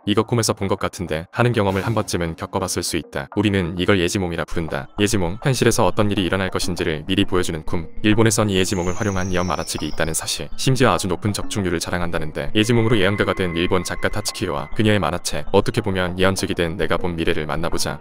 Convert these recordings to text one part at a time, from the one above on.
이거 꿈에서 본 것 같은데 하는 경험을 한 번쯤은 겪어봤을 수 있다. 우리는 이걸 예지몽이라 부른다. 예지몽, 현실에서 어떤 일이 일어날 것인지를 미리 보여주는 꿈. 일본에선 이 예지몽을 활용한 예언 만화책이 있다는 사실, 심지어 아주 높은 적중률을 자랑한다는데, 예지몽으로 예언가가 된 일본 작가 타츠키로와 그녀의 만화책, 어떻게 보면 예언책이 된 내가 본 미래를 만나보자.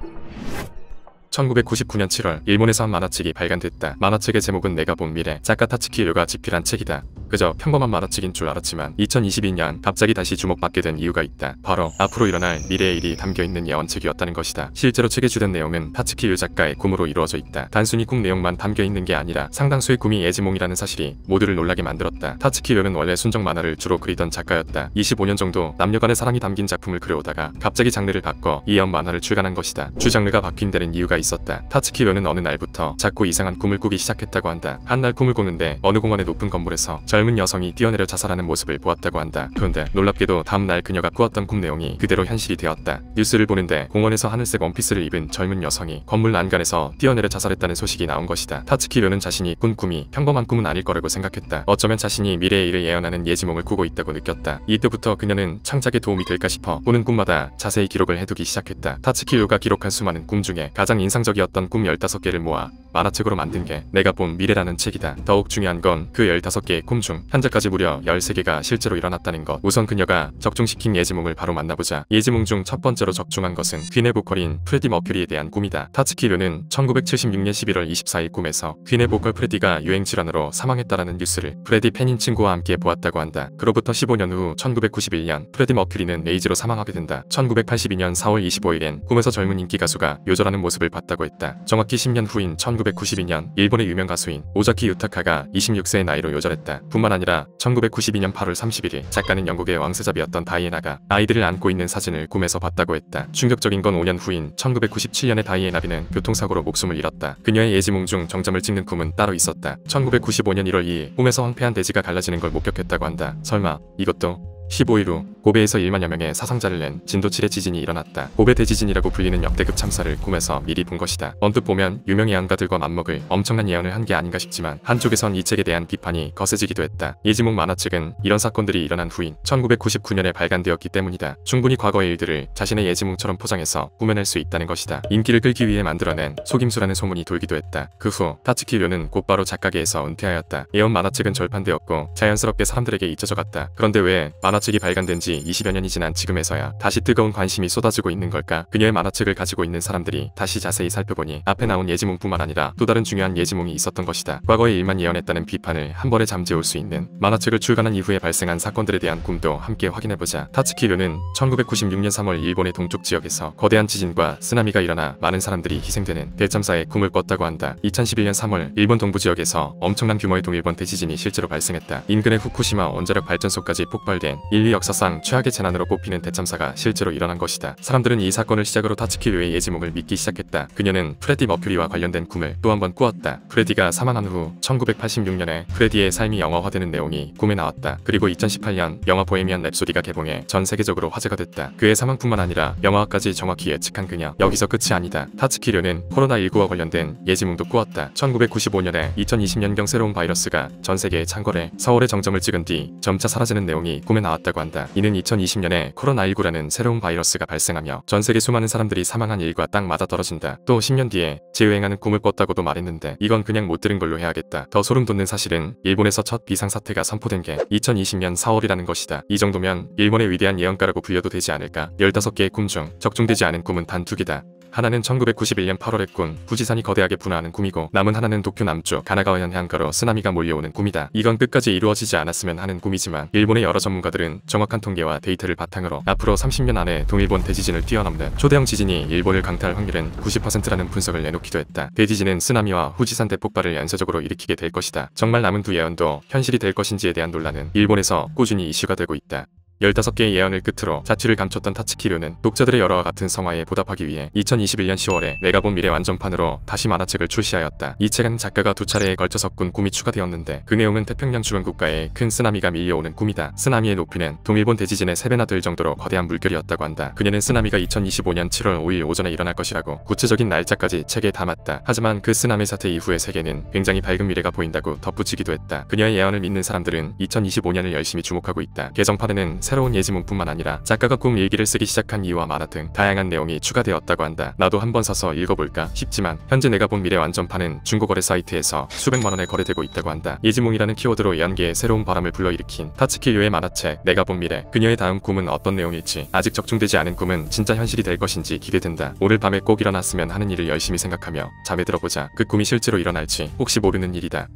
1999년 7월 일본에서 한 만화책이 발간됐다. 만화책의 제목은 내가 본 미래, 작가 타츠키로가 집필한 책이다. 그저 평범한 만화책인 줄 알았지만 2022년 갑자기 다시 주목받게 된 이유가 있다. 바로 앞으로 일어날 미래의 일이 담겨있는 예언책이었다는 것이다. 실제로 책의 주된 내용은 타츠키로 작가의 꿈으로 이루어져 있다. 단순히 꿈 내용만 담겨있는 게 아니라 상당수의 꿈이 예지몽이라는 사실이 모두를 놀라게 만들었다. 타츠키로는 원래 순정 만화를 주로 그리던 작가였다. 25년 정도 남녀간의 사랑이 담긴 작품을 그려오다가 갑자기 장르를 바꿔 예언 만화를 출간한 것이다. 주장르가 바뀐 데는 이유가 있었다. 타츠키로는 어느 날부터 자꾸 이상한 꿈을 꾸기 시작했다고 한다. 한날 꿈을 꾸는데 어느 공원의 높은 건물에서 젊은 여성이 뛰어내려 자살하는 모습을 보았다고 한다. 그런데 놀랍게도 다음날 그녀가 꾸었던 꿈 내용이 그대로 현실이 되었다. 뉴스를 보는데 공원에서 하늘색 원피스를 입은 젊은 여성이 건물 난간에서 뛰어내려 자살했다는 소식이 나온 것이다. 타츠키로는 자신이 꾼 꿈이 평범한 꿈은 아닐 거라고 생각했다. 어쩌면 자신이 미래의 일을 예언하는 예지몽을 꾸고 있다고 느꼈다. 이때부터 그녀는 창작에 도움이 될까 싶어 꾸는 꿈마다 자세히 기록을 해두기 시작했다. 타츠키로가 기록한 수많은 꿈 중에 가장 인상적이었던 꿈 15개를 모아 만화책으로 만든 게 내가 본 미래라는 책이다. 더욱 중요한 건 그 15개의 꿈 중 현재까지 무려 13개가 실제로 일어났다는 것. 우선 그녀가 적중시킨 예지몽을 바로 만나보자. 예지몽 중 첫 번째로 적중한 것은 퀸의 보컬인 프레디 머큐리에 대한 꿈이다. 타츠키로는 1976년 11월 24일 꿈에서 퀸의 보컬 프레디가 유행 질환으로 사망했다라는 뉴스를 프레디 팬인 친구와 함께 보았다고 한다. 그로부터 15년 후 1991년 프레디 머큐리는 에이즈로 사망하게 된다. 1982년 4월 25일엔 꿈에서 젊은 인기 가수가 요절하는 모습을 봤다고 했다. 정확히 10년 후인 1992년 일본의 유명 가수인 오자키 유타카가 26세의 나이로 요절했다. 뿐만 아니라 1992년 8월 31일 작가는 영국의 왕세자비였던 다이애나가 아이들을 안고 있는 사진을 꿈에서 봤다고 했다. 충격적인 건 5년 후인 1997년에 다이애나비는 교통사고로 목숨을 잃었다. 그녀의 예지몽 중 정점을 찍는 꿈은 따로 있었다. 1995년 1월 2일 꿈에서 황폐한 대지가 갈라지는 걸 목격했다고 한다. 설마 이것도 15일 후 고베에서 1만여 명의 사상자를 낸 진도 7의 지진이 일어났다. 고베 대지진이라고 불리는 역대급 참사를 꿈에서 미리 본 것이다. 언뜻 보면 유명 예언가들과 맞먹을 엄청난 예언을 한 게 아닌가 싶지만 한쪽에선 이 책에 대한 비판이 거세지기도 했다. 예지몽 만화책은 이런 사건들이 일어난 후인 1999년에 발간되었기 때문이다. 충분히 과거의 일들을 자신의 예지몽처럼 포장해서 꾸며낼 수 있다는 것이다. 인기를 끌기 위해 만들어낸 속임수라는 소문이 돌기도 했다. 그 후 타츠키로는 곧바로 작가계에서 은퇴하였다. 예언 만화책은 절판되었고 자연스럽게 사람들에게 잊혀져 갔다. 그런데 왜 만화책이 발간된 지 20여 년이 지난 지금에서야 다시 뜨거운 관심이 쏟아지고 있는 걸까? 그녀의 만화책을 가지고 있는 사람들이 다시 자세히 살펴보니 앞에 나온 예지몽뿐만 아니라 또 다른 중요한 예지몽이 있었던 것이다. 과거의 일만 예언했다는 비판을 한 번에 잠재울 수 있는 만화책을 출간한 이후에 발생한 사건들에 대한 꿈도 함께 확인해보자. 타츠키로는 1996년 3월 일본의 동쪽 지역에서 거대한 지진과 쓰나미가 일어나 많은 사람들이 희생되는 대참사의 꿈을 꿨다고 한다. 2011년 3월 일본 동부 지역에서 엄청난 규모의 동일본 대지진이 실제로 발생했다. 인근의 후쿠시마 원자력 발전소까지 폭발된 인류 역사상 최악의 재난으로 꼽히는 대참사가 실제로 일어난 것이다. 사람들은 이 사건을 시작으로 타츠키로의 예지몽을 믿기 시작했다. 그녀는 프레디 머큐리와 관련된 꿈을 또 한 번 꾸었다. 프레디가 사망한 후 1986년에 프레디의 삶이 영화화되는 내용이 꿈에 나왔다. 그리고 2018년 영화 보헤미안 랩소디가 개봉해 전 세계적으로 화제가 됐다. 그의 사망뿐만 아니라 영화화까지 정확히 예측한 그녀. 여기서 끝이 아니다. 타츠키로는 코로나19와 관련된 예지몽도 꾸었다. 1995년에 2020년경 새로운 바이러스가 전 세계에 창궐해 서울의 정점을 찍은 뒤 점차 사라지는 내용이 꿈에 나왔다고 한다. 이는 2020년에 코로나19라는 새로운 바이러스가 발생하며 전 세계 수많은 사람들이 사망한 일과 딱 맞아떨어진다. 또 10년 뒤에 재유행하는 꿈을 꿨다고도 말했는데 이건 그냥 못 들은 걸로 해야겠다. 더 소름 돋는 사실은 일본에서 첫 비상사태가 선포된 게 2020년 4월이라는 것이다. 이 정도면 일본의 위대한 예언가라고 불려도 되지 않을까? 15개의 꿈 중 적중되지 않은 꿈은 단 2개다. 하나는 1991년 8월에 꾼 후지산이 거대하게 분화하는 꿈이고, 남은 하나는 도쿄 남쪽 가나가와 현해안가로 쓰나미가 몰려오는 꿈이다. 이건 끝까지 이루어지지 않았으면 하는 꿈이지만 일본의 여러 전문가들은 정확한 통계와 데이터를 바탕으로 앞으로 30년 안에 동일본 대지진을 뛰어넘는 초대형 지진이 일본을 강타할 확률은 90%라는 분석을 내놓기도 했다. 대지진은 쓰나미와 후지산 대폭발을 연쇄적으로 일으키게 될 것이다. 정말 남은 두 예언도 현실이 될 것인지에 대한 논란은 일본에서 꾸준히 이슈가 되고 있다. 15개의 예언을 끝으로 자취를 감췄던 타츠키로는 독자들의 열화와 같은 성화에 보답하기 위해 2021년 10월에 내가 본 미래 완전판으로 다시 만화책을 출시하였다. 이 책은 작가가 2차례에 걸쳐서 꾼 꿈이 추가되었는데 그 내용은 태평양 주변 국가에 큰 쓰나미가 밀려오는 꿈이다. 쓰나미의 높이는 동일본 대지진의 3배나 될 정도로 거대한 물결이었다고 한다. 그녀는 쓰나미가 2025년 7월 5일 오전에 일어날 것이라고 구체적인 날짜까지 책에 담았다. 하지만 그 쓰나미 사태 이후의 세계는 굉장히 밝은 미래가 보인다고 덧붙이기도 했다. 그녀의 예언을 믿는 사람들은 2025년을 열심히 주목하고 있다. 개정판에는 새로운 예지몽뿐만 아니라 작가가 꿈 일기를 쓰기 시작한 이유와 만화 등 다양한 내용이 추가되었다고 한다. 나도 한번 사서 읽어볼까 싶지만 현재 내가 본 미래 완전판은 중고거래 사이트에서 수백만원에 거래되고 있다고 한다. 예지몽이라는 키워드로 연계에 새로운 바람을 불러일으킨 타츠키 류의 만화책 내가 본 미래. 그녀의 다음 꿈은 어떤 내용일지, 아직 적중되지 않은 꿈은 진짜 현실이 될 것인지 기대된다. 오늘 밤에 꼭 일어났으면 하는 일을 열심히 생각하며 잠에 들어보자. 그 꿈이 실제로 일어날지 혹시 모르는 일이다.